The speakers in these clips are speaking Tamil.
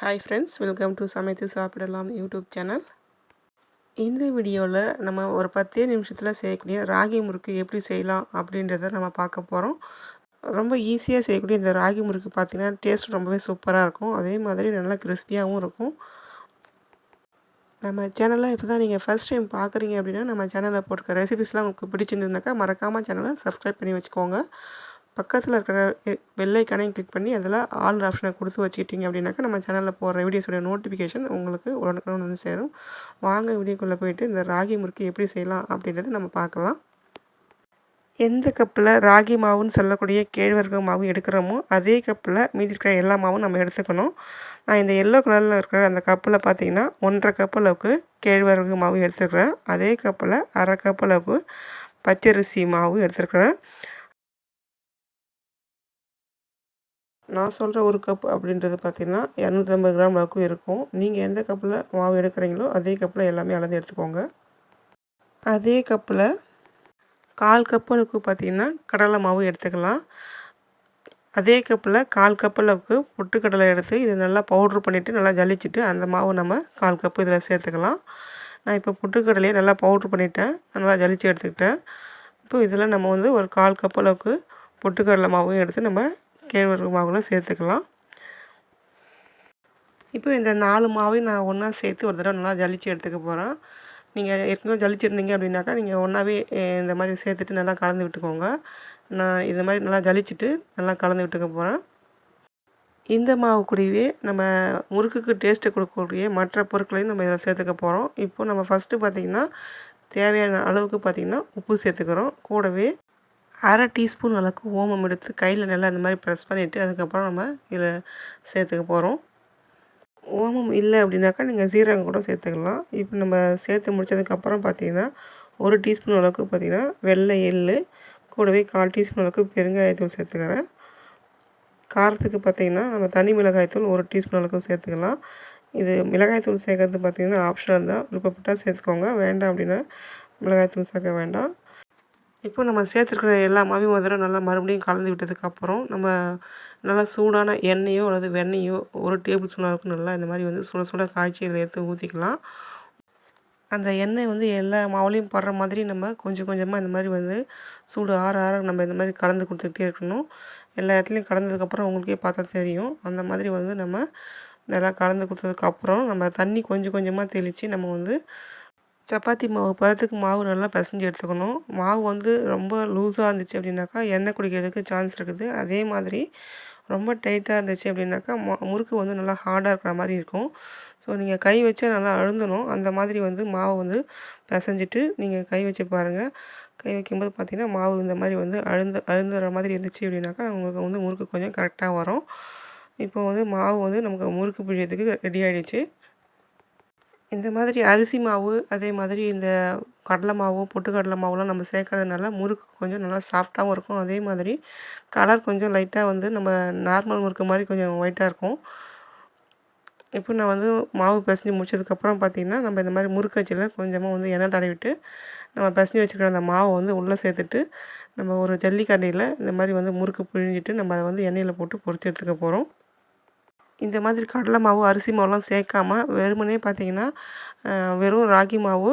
ஹாய் ஃப்ரெண்ட்ஸ், வெல்கம் டு சமைத்து சாப்பிடலாம் யூடியூப் சேனல். இந்த வீடியோவில் நம்ம ஒரு 10 நிமிஷத்தில் செய்யக்கூடிய ராகி முறுக்கு எப்படி செய்யலாம் அப்படின்றத நம்ம பார்க்க போகிறோம். ரொம்ப ஈஸியாக செய்யக்கூடிய இந்த ராகி முறுக்கு பார்த்திங்கன்னா டேஸ்ட் ரொம்பவே சூப்பராக இருக்கும். அதே மாதிரி நல்லா கிறிஸ்பியாகவும் இருக்கும். நம்ம சேனலில் இப்போ தான் நீங்கள் ஃபஸ்ட் டைம் பார்க்குறீங்க அப்படின்னா நம்ம சேனலில் போட்டிருக்க ரெசிபிஸ்லாம் உங்களுக்கு பிடிச்சிருந்ததுனாக்கா மறக்காமல் சேனலை சப்ஸ்கிரைப் பண்ணி வச்சுக்கோங்க. பக்கத்தில் இருக்கிற பெல் ஐக்கானையும் கிளிக் பண்ணி அதில் ஆல் ஆப்ஷனை கொடுத்து வச்சுக்கிட்டிங்க அப்படின்னாக்கா நம்ம சேனலில் போடுற வீடியோஸோட நோட்டிஃபிகேஷன் உங்களுக்கு உடனுக்குடன் வந்து சேரும். வாங்க வீடியோக்குள்ளே போயிட்டு இந்த ராகி முறுக்கு எப்படி செய்யலாம் அப்படின்றத நம்ம பார்க்கலாம். எந்த கப்பில் ராகி மாவுன்னு சொல்லக்கூடிய கேழ்வரகு மாவு எடுக்கிறோமோ அதே கப்பில் மீதி இருக்கிற எல்லா மாவும் நம்ம எடுத்துக்கணும். நான் இந்த எல்லோ கலரில் இருக்கிற அந்த கப்பில் பார்த்தீங்கன்னா 1.5 கப் அளவுக்கு கேழ்வரகு மாவு எடுத்துருக்கிறேன். அதே கப்பில் 1/2 கப் அளவுக்கு பச்சரிசி மாவு எடுத்துருக்கிறேன். நான் சொல்கிற ஒரு கப் அப்படின்றது பார்த்திங்கன்னா 250 கிராம் அளவுக்கு இருக்கும். நீங்கள் எந்த கப்பில் மாவு எடுக்கிறீங்களோ அதே கப்பில் எல்லாமே அளந்து எடுத்துக்கோங்க. அதே கப்பில் 1/4 கப் அளவுக்கு பார்த்திங்கன்னா கடலை மாவு எடுத்துக்கலாம். அதே கப்பில் 1/4 கப் அளவுக்கு பொட்டுக்கடலை எடுத்து இதை நல்லா பவுட்ரு பண்ணிவிட்டு நல்லா ஜலிச்சுட்டு அந்த மாவு நம்ம 1/4 கப்பு இதில் சேர்த்துக்கலாம். நான் இப்போ பொட்டுக்கடலையே நல்லா பவுட்ரு பண்ணிவிட்டேன், நல்லா ஜலிச்சு எடுத்துக்கிட்டேன். இப்போ இதில் நம்ம வந்து ஒரு 1/4 கப் அளவுக்கு பொட்டுக்கடலை மாவும் எடுத்து நம்ம கேழ்வரகு மாவில் சேர்த்துக்கலாம். இப்போ இந்த 4 மாவையும் நான் ஒன்றா சேர்த்து ஒரு தடவை நல்லா ஜலிச்சு எடுத்துக்க போகிறேன். நீங்கள் ஏற்கனவே ஜலிச்சிருந்தீங்க அப்படின்னாக்கா நீங்கள் ஒன்றாவே இந்த மாதிரி சேர்த்துட்டு நல்லா கலந்து விட்டுக்கோங்க. நான் இந்த மாதிரி நல்லா ஜலிச்சுட்டு நல்லா கலந்து விட்டுக்க போகிறேன். இந்த மாவு கூடவே நம்ம முறுக்குக்கு டேஸ்ட்டு கொடுக்கக்கூடிய மற்ற பொருட்களையும் நம்ம இதில் சேர்த்துக்க போகிறோம். இப்போது நம்ம ஃபஸ்ட்டு பார்த்திங்கன்னா தேவையான அளவுக்கு பார்த்திங்கன்னா உப்பு சேர்த்துக்கிறோம். கூடவே 1/2 டீஸ்பூன் அளவுக்கு ஓமம் எடுத்து கையில் நல்லா இந்த மாதிரி ப்ரெஸ் பண்ணிவிட்டு அதுக்கப்புறம் நம்ம இதில் சேர்த்துக்க போகிறோம். ஓமம் இல்லை அப்படின்னாக்கா நீங்கள் சீரகம் கூட சேர்த்துக்கலாம். இப்போ நம்ம சேர்த்து முடித்ததுக்கப்புறம் பார்த்திங்கன்னா 1 டீஸ்பூன் அளவுக்கு பார்த்திங்கன்னா வெள்ளை எள்ளு, கூடவே 1/4 டீஸ்பூன் அளவுக்கு பெருங்காயத்தூள் சேர்த்துக்கிறேன். காரத்துக்கு பார்த்திங்கன்னா நம்ம தனி மிளகாய்த்தூள் 1 டீஸ்பூன் அளவுக்கு சேர்த்துக்கலாம். இது மிளகாய்த்தூள் சேர்க்கறது பார்த்திங்கன்னா ஆப்ஷனல் தான், விருப்பப்பட்டால் சேர்த்துக்கோங்க, வேண்டாம் அப்படின்னா மிளகாய்த்தூள் சேர்க்க வேண்டாம். இப்போ நம்ம சேர்த்துருக்கிற எல்லா மாவையும் ஒரு தடவை நல்லா மறுபடியும் கலந்து விட்டதுக்கப்புறம் நம்ம நல்லா சூடான எண்ணெயோ அல்லது வெண்ணெயோ 1 டேபிள் ஸ்பூன் அளவுக்கு நல்லா இந்த மாதிரி வந்து சுட சுட காய்ச்சி இதில் எடுத்து ஊற்றிக்கலாம். அந்த எண்ணெய் வந்து எல்லா மாவுலேயும் படுற மாதிரி நம்ம கொஞ்சம் கொஞ்சமாக இந்த மாதிரி வந்து சூடு ஆற ஆற நம்ம இந்த மாதிரி கலந்து கொடுத்துக்கிட்டே இருக்கணும். எல்லா இடத்துலையும் கலந்ததுக்கப்புறம் உங்களுக்கே பார்த்தா தெரியும். அந்த மாதிரி வந்து நம்ம இதெல்லாம் கலந்து கொடுத்ததுக்கப்புறம் நம்ம தண்ணி கொஞ்சம் கொஞ்சமாக தெளித்து நம்ம வந்து சப்பாத்தி மாவு பதத்துக்கு மாவு நல்லா பிசைஞ்சு எடுத்துக்கணும். மாவு வந்து ரொம்ப லூஸாக இருந்துச்சு அப்படின்னாக்கா எண்ணெய் குடிக்கிறதுக்கு சான்ஸ் இருக்குது. அதே மாதிரி ரொம்ப டைட்டாக இருந்துச்சு அப்படின்னாக்கா முறுக்கு வந்து நல்லா ஹார்டாக இருக்கிற மாதிரி இருக்கும். ஸோ நீங்கள் கை வச்சா நல்லா அழுந்தணும். அந்த மாதிரி வந்து மாவு வந்து பிசைஞ்சிட்டு நீங்கள் கை வச்சு பாருங்கள். கை வைக்கும்போது பார்த்திங்கன்னா மாவு இந்த மாதிரி வந்து அழுந்துற மாதிரி இருந்துச்சு அப்படின்னாக்கா உங்களுக்கு வந்து முறுக்கு கொஞ்சம் கரெக்டாக வரும். இப்போ வந்து மாவு வந்து நமக்கு முறுக்கு பிழியறதுக்கு ரெடி ஆகிடுச்சு. இந்த மாதிரி அரிசி மாவு, அதே மாதிரி இந்த கடலை மாவு, பொட்டுக்கடலை மாவுலாம் நம்ம சேர்க்கறதுனால முறுக்கு கொஞ்சம் நல்லா சாஃப்டாகவும் இருக்கும். அதே மாதிரி கலர் கொஞ்சம் லைட்டாக வந்து நம்ம நார்மல் முறுக்கு மாதிரி கொஞ்சம் ஒயிட்டாக இருக்கும். இப்போ நான் வந்து மாவு பிசைஞ்சு முடிச்சதுக்கப்புறம் பார்த்திங்கன்னா நம்ம இந்த மாதிரி முறுக்கு அச்சில் கொஞ்சமாக வந்து எண்ணெய் தடவிட்டு நம்ம பிசைஞ்சு வச்சுருக்கிற அந்த மாவை வந்து உள்ளே சேர்த்துட்டு நம்ம ஒரு ஜல்லிக்கரண்டியில் இந்த மாதிரி வந்து முறுக்கு பிழிஞ்சிட்டு நம்ம அதை வந்து எண்ணெயில் போட்டு பொரிச்சு எடுத்துக்க போகிறோம். இந்த மாதிரி கடலை மாவு, அரிசி மாவுலாம் சேர்க்காம வெறுமனே பார்த்திங்கன்னா வெறும் ராகி மாவு,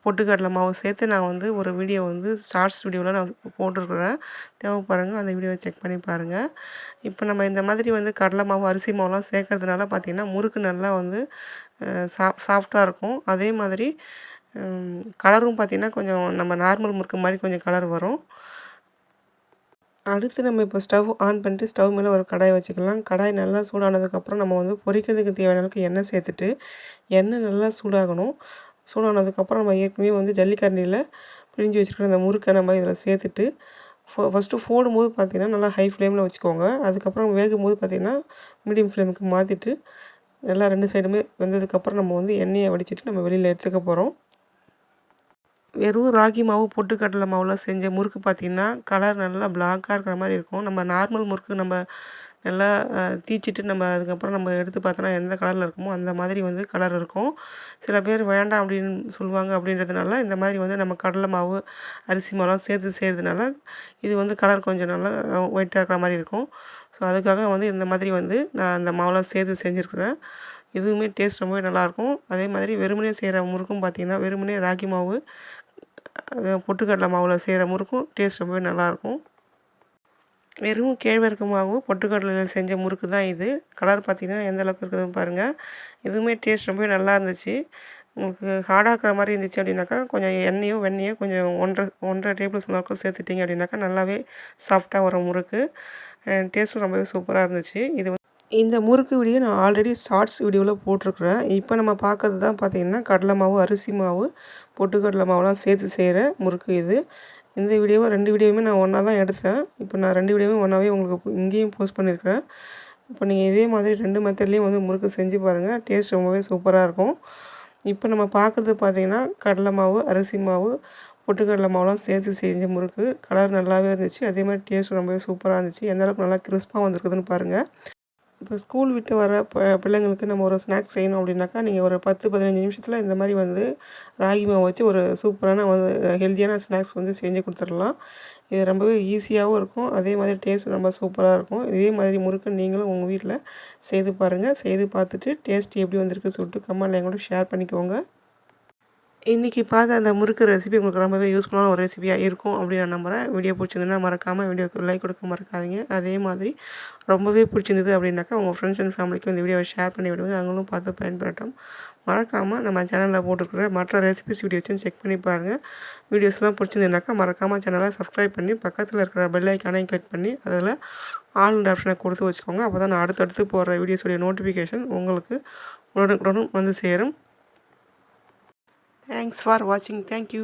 பொட்டுக்கடலை மாவு சேர்த்து நான் வந்து ஒரு வீடியோ வந்து ஷார்ட்ஸ் வீடியோவில் நான் போட்டிருக்கிறேன். தேவைப்படுறவங்க அந்த வீடியோவை செக் பண்ணி பாருங்கள். இப்போ நம்ம இந்த மாதிரி வந்து கடலை மாவு, அரிசி மாவுலாம் சேர்க்கறதுனால பார்த்திங்கன்னா முறுக்கு நல்லா வந்து சாஃப்டாக இருக்கும். அதே மாதிரி கலரும் பார்த்திங்கன்னா கொஞ்சம் நம்ம நார்மல் முறுக்கு மாதிரி கொஞ்சம் கலர் வரும். அடுத்து நம்ம இப்போ ஸ்டவ் ஆன் பண்ணிட்டு ஸ்டவ் மேலே ஒரு கடாய் வச்சுக்கலாம். கடாய் நல்லா சூடானதுக்கப்புறம் நம்ம வந்து பொரிக்கிறதுக்கு தேவையான அளவுக்கு எண்ணெய் சேர்த்துட்டு எண்ணெய் நல்லா சூடாகணும். சூடானதுக்கப்புறம் நம்ம ஏற்கனவே வந்து ஜல்லிக்கரண்டியில் பிழிஞ்சு வச்சுருக்கிற அந்த முறுக்கை நம்ம இதில் சேர்த்துட்டு ஃபஸ்ட்டு போடும்போது பார்த்திங்கன்னா நல்லா ஹை ஃப்ளேமில் வச்சுக்கோங்க. அதுக்கப்புறம் வேகும்போது பார்த்திங்கன்னா மீடியம் ஃப்ளேமுக்கு மாற்றிட்டு நல்லா 2 சைடுமே வெந்ததுக்கப்புறம் நம்ம வந்து எண்ணெயை வடிச்சிட்டு நம்ம வெளியில் எடுத்துக்க போகிறோம். வெறும் ராகி மாவு, பொட்டுக்கடலை மாவுலாம் செஞ்ச முறுக்கு பார்த்திங்கன்னா கலர் நல்லா பிளாக்காக இருக்கிற மாதிரி இருக்கும். நம்ம நார்மல் முறுக்கு நம்ம நல்லா தீச்சிட்டு நம்ம அதுக்கப்புறம் நம்ம எடுத்து பார்த்தோன்னா எந்த கலரில் இருக்குமோ அந்த மாதிரி வந்து கலர் இருக்கும். சில பேர் வேண்டாம் அப்படின்னு சொல்லுவாங்க. அப்படின்றதுனால இந்த மாதிரி வந்து நம்ம கடலை மாவு, அரிசி மாவுலாம் சேர்த்து செய்கிறதுனால இது வந்து கலர் கொஞ்சம் நல்லா ஒயிட்டாக இருக்கிற மாதிரி இருக்கும். ஸோ அதுக்காக வந்து இந்த மாதிரி வந்து நான் அந்த மாவுலாம் சேர்த்து செஞ்சுருக்குறேன். இதுவுமே டேஸ்ட் ரொம்பவே நல்லாயிருக்கும். அதே மாதிரி வெறுமனே செய்கிற முறுக்கும் பார்த்திங்கன்னா, வெறுமனே ராகி மாவு பொட்டுக்கடலை மாவில் செய்கிற முறுக்கும் டேஸ்ட் ரொம்பவே நல்லாயிருக்கும். வெறும் கேழ்வரகு மாவு பொட்டுக்கடலையில் செஞ்ச முறுக்கு தான் இது. கலர் பார்த்திங்கன்னா எந்த அளவுக்கு இருக்குதுன்னு பாருங்கள். இதுவுமே டேஸ்ட் ரொம்பவே நல்லா இருந்துச்சு. உங்களுக்கு ஹார்டாக இருக்கிற மாதிரி இருந்துச்சு அப்படின்னாக்கா கொஞ்சம் எண்ணெயோ வெண்ணெயோ கொஞ்சம் 1.5 டேபிள் ஸ்பூன் அளவுக்கு சேர்த்துட்டிங்க அப்படின்னாக்கா நல்லாவே சாஃப்டாக வரும் முறுக்கு. டேஸ்ட்டும் ரொம்பவே சூப்பராக இருந்துச்சு. இந்த முறுக்கு வீடியோ நான் ஆல்ரெடி ஷார்ட்ஸ் வீடியோவில் போட்டிருக்கிறேன். இப்போ நம்ம பார்க்குறது தான் பார்த்திங்கன்னா கடலை மாவு, அரிசி மாவு, பொட்டுக்கடலை மாவுலாம் சேர்த்து செய்கிற முறுக்கு இது. இந்த வீடியோவை 2 வீடியோவுமே நான் ஒன்றா தான் எடுத்தேன். இப்போ நான் 2 வீடியோவும் ஒன்றாவே உங்களுக்கு இங்கேயும் போஸ்ட் பண்ணியிருக்கிறேன். இப்போ நீங்கள் இதே மாதிரி 2 மெத்தட்லேயும் வந்து முறுக்கு செஞ்சு பாருங்கள். டேஸ்ட் ரொம்பவே சூப்பராக இருக்கும். இப்போ நம்ம பார்க்குறது பார்த்திங்கன்னா கடலை மாவு, அரிசி மாவு, பொட்டுக்கடலை மாவுலாம் சேர்த்து செஞ்ச முறுக்கு. கலர் நல்லாவே இருந்துச்சு. அதே மாதிரி டேஸ்ட் ரொம்பவே சூப்பராக இருந்துச்சு. எந்த அளவுக்கு நல்லா கிறிஸ்பாக வந்திருக்குதுன்னு பாருங்கள். இப்போ ஸ்கூல் விட்டு வர பிள்ளைங்களுக்கு நம்ம ஒரு ஸ்நாக்ஸ் செய்யணும் அப்படின்னாக்கா நீங்கள் ஒரு 10-15 நிமிஷத்தில் இந்த மாதிரி வந்து ராகி மாவு வச்சு ஒரு சூப்பரான வந்து ஹெல்த்தியான ஸ்நாக்ஸ் வந்து செஞ்சு கொடுத்துடலாம். இது ரொம்பவே ஈஸியாகவும் இருக்கும். அதே மாதிரி டேஸ்ட் ரொம்ப சூப்பராக இருக்கும். இதே மாதிரி முறுக்கு நீங்களும் உங்கள் வீட்டில் செய்து பாருங்கள். செய்து பார்த்துட்டு டேஸ்ட் எப்படி வந்திருக்கு சொல்லிட்டு கமெண்ட்டில் என் கூட ஷேர் பண்ணிக்கோங்க. இன்றைக்கி பார்த்த அந்த முறுக்கு ரெசிபி உங்களுக்கு ரொம்பவே யூஸ்ஃபுல்லான ஒரு ரெசிபியாக இருக்கும் அப்படின்னு நான் நம்புகிறேன். வீடியோ பிடிச்சிருந்துன்னா மறக்காமல் வீடியோக்கு லைக் கொடுக்க மறக்காதீங்க. அதே மாதிரி ரொம்பவே பிடிச்சிருந்தது அப்படின்னாக்கா உங்கள் ஃப்ரெண்ட்ஸ் அண்ட் ஃபேமிலிக்கு இந்த வீடியோவை ஷேர் பண்ணி விடுங்க. அவங்களும் பார்த்து பயன்பெறட்டும். மறக்காமல் நம்ம சேனலில் போட்டுருக்கிற மற்ற ரெசிபிஸ் வீடியோஸும் செக் பண்ணி பாருங்கள். வீடியோஸ்லாம் பிடிச்சிருந்ததுனாக்கா மறக்காமல் சேனலை சப்ஸ்கிரைப் பண்ணி பக்கத்தில் இருக்கிற பெல் ஐக்கானையும் கிளிக் பண்ணி அதில் ஆல் ஆப்ஷனை கொடுத்து வச்சுக்கோங்க. அப்போ தான் நான் அடுத்தடுத்து போடுற வீடியோஸுடைய நோட்டிஃபிகேஷன் உங்களுக்கு உடனுக்குடன் வந்து சேரும். Thanks for watching. Thank you.